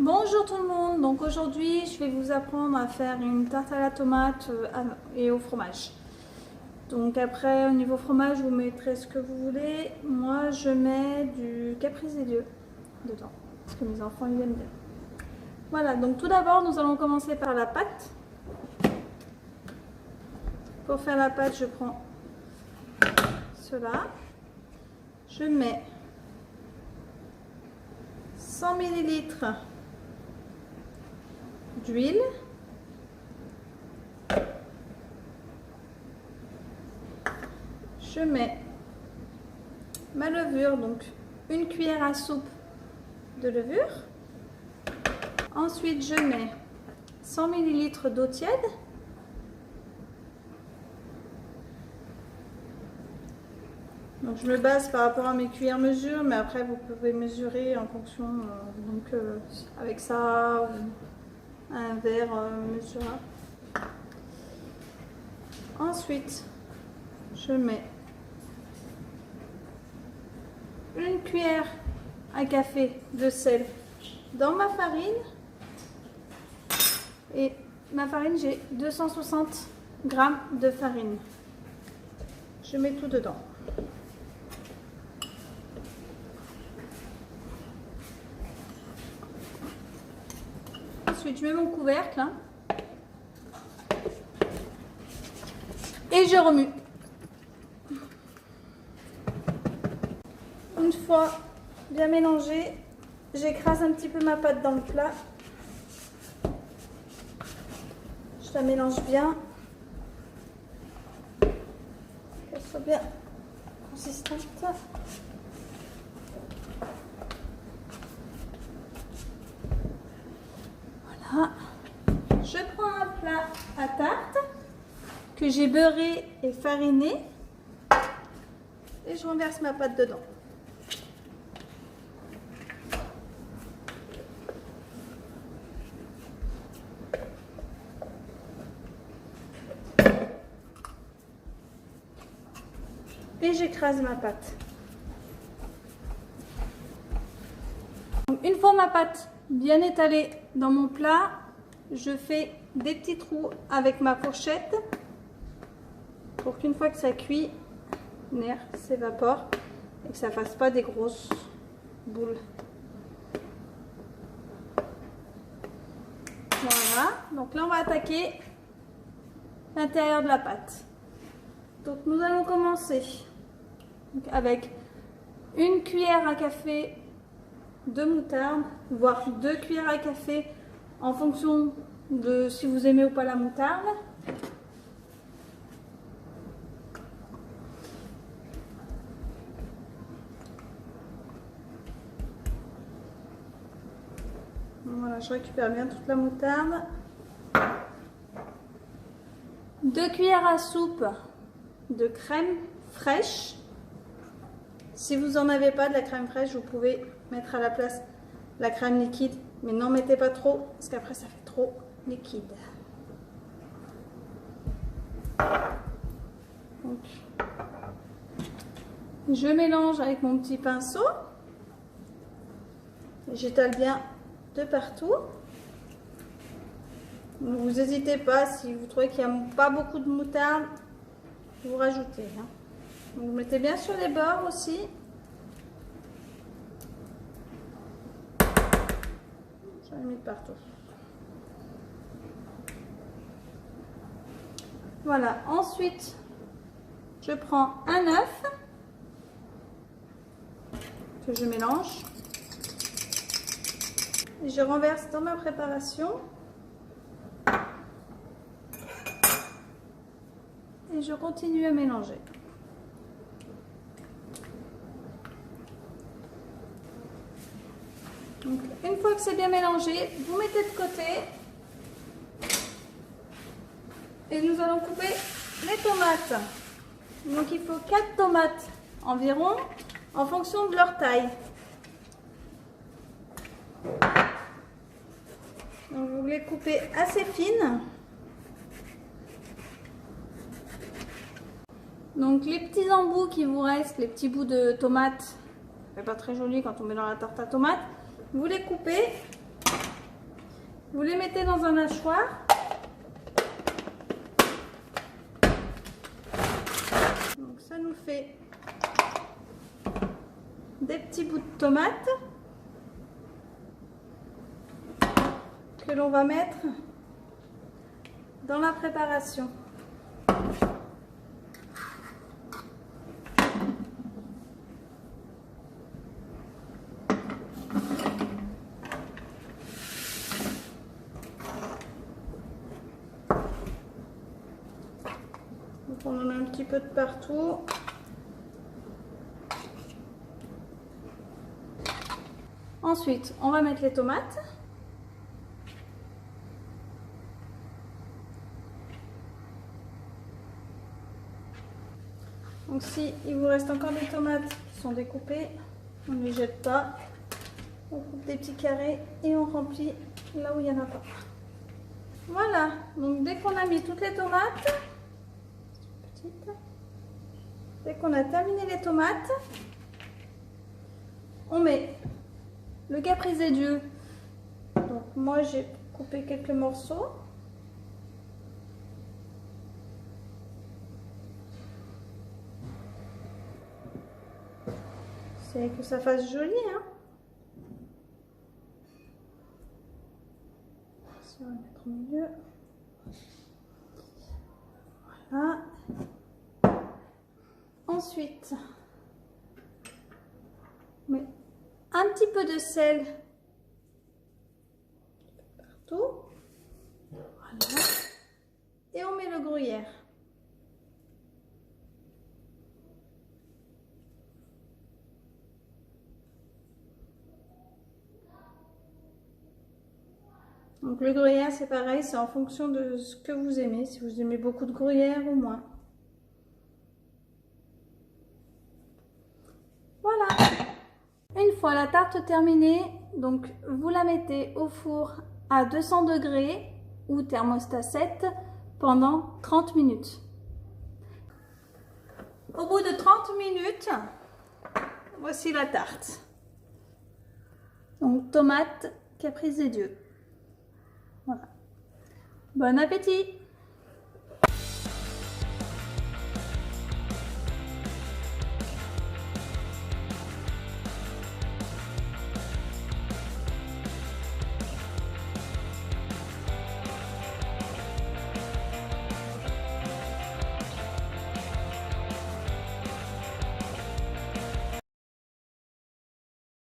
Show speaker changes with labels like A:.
A: Bonjour tout le monde, donc aujourd'hui je vais vous apprendre à faire une tarte à la tomate et au fromage. Donc après au niveau fromage vous mettrez ce que vous voulez, moi je mets du caprice des dieux dedans, parce que mes enfants ils aiment bien. Voilà, donc tout d'abord nous allons commencer par la pâte. Pour faire la pâte je prends cela, je mets 100 ml d'huile, je mets ma levure, donc une cuillère à soupe de levure. Ensuite je mets 100 ml d'eau tiède, donc je me base par rapport à mes cuillères mesure, mais après vous pouvez mesurer en fonction, avec ça ou un verre mesurable. Ensuite je mets une cuillère à café de sel dans ma farine, et ma farine, j'ai 260 g de farine. Je mets tout dedans. Ensuite, je mets mon couvercle et je remue. Une fois bien mélangé, j'écrase un petit peu ma pâte dans le plat. Je la mélange bien, qu'elle soit bien consistante. Voilà. Je prends un plat à tarte que j'ai beurré et fariné et je renverse ma pâte dedans. Et j'écrase ma pâte. Donc, une fois ma pâte bien étalée dans mon plat, je fais des petits trous avec ma fourchette pour qu'une fois que ça cuit, l'air s'évapore et que ça fasse pas des grosses boules. Voilà, donc là on va attaquer l'intérieur de la pâte. Donc nous allons commencer avec une cuillère à café de moutarde, voire 2 cuillères à café en fonction de si vous aimez ou pas la moutarde. Voilà, je récupère bien toute la moutarde. 2 cuillères à soupe de crème fraîche. Si vous n'en avez pas de la crème fraîche, vous pouvez mettre à la place la crème liquide, mais n'en mettez pas trop parce qu'après ça fait trop liquide. Donc, je mélange avec mon petit pinceau, j'étale bien de partout. Donc, vous n'hésitez pas, si vous trouvez qu'il n'y a pas beaucoup de moutarde, vous rajoutez. Donc, vous mettez bien sur les bords aussi. J'en ai mis partout. Voilà, ensuite je prends un œuf que je mélange et je renverse dans ma préparation et je continue à mélanger. Donc, une fois que c'est bien mélangé, vous mettez de côté et nous allons couper les tomates. Donc il faut 4 tomates environ en fonction de leur taille. Donc vous les coupez assez fines. Donc les petits embouts qui vous restent, les petits bouts de tomates, c'est pas très joli quand on met dans la tarte à tomates, vous les coupez Vous les mettez dans un hachoir. Donc ça nous fait des petits bouts de tomates que l'on va mettre dans la préparation. Donc on en a un petit peu de partout. Ensuite, on va mettre les tomates. Donc si il vous reste encore des tomates qui sont découpées, on ne les jette pas. On coupe des petits carrés et on remplit là où il n'y en a pas. Voilà, donc dès qu'on a mis toutes les tomates, dès qu'on a terminé les tomates, on met le caprice des dieux. Donc moi j'ai coupé quelques morceaux. C'est que ça fasse joli, hein. Ça va mettre au milieu. Voilà. Ensuite, on met un petit peu de sel partout. Voilà. Et on met le gruyère. Donc le gruyère, c'est pareil, c'est en fonction de ce que vous aimez, si vous aimez beaucoup de gruyère ou moins. Voilà. Une fois la tarte terminée, donc vous la mettez au four à 200 degrés ou thermostat 7 pendant 30 minutes. Au bout de 30 minutes, voici la tarte. Donc tomate, caprice des dieux. Voilà. Bon appétit!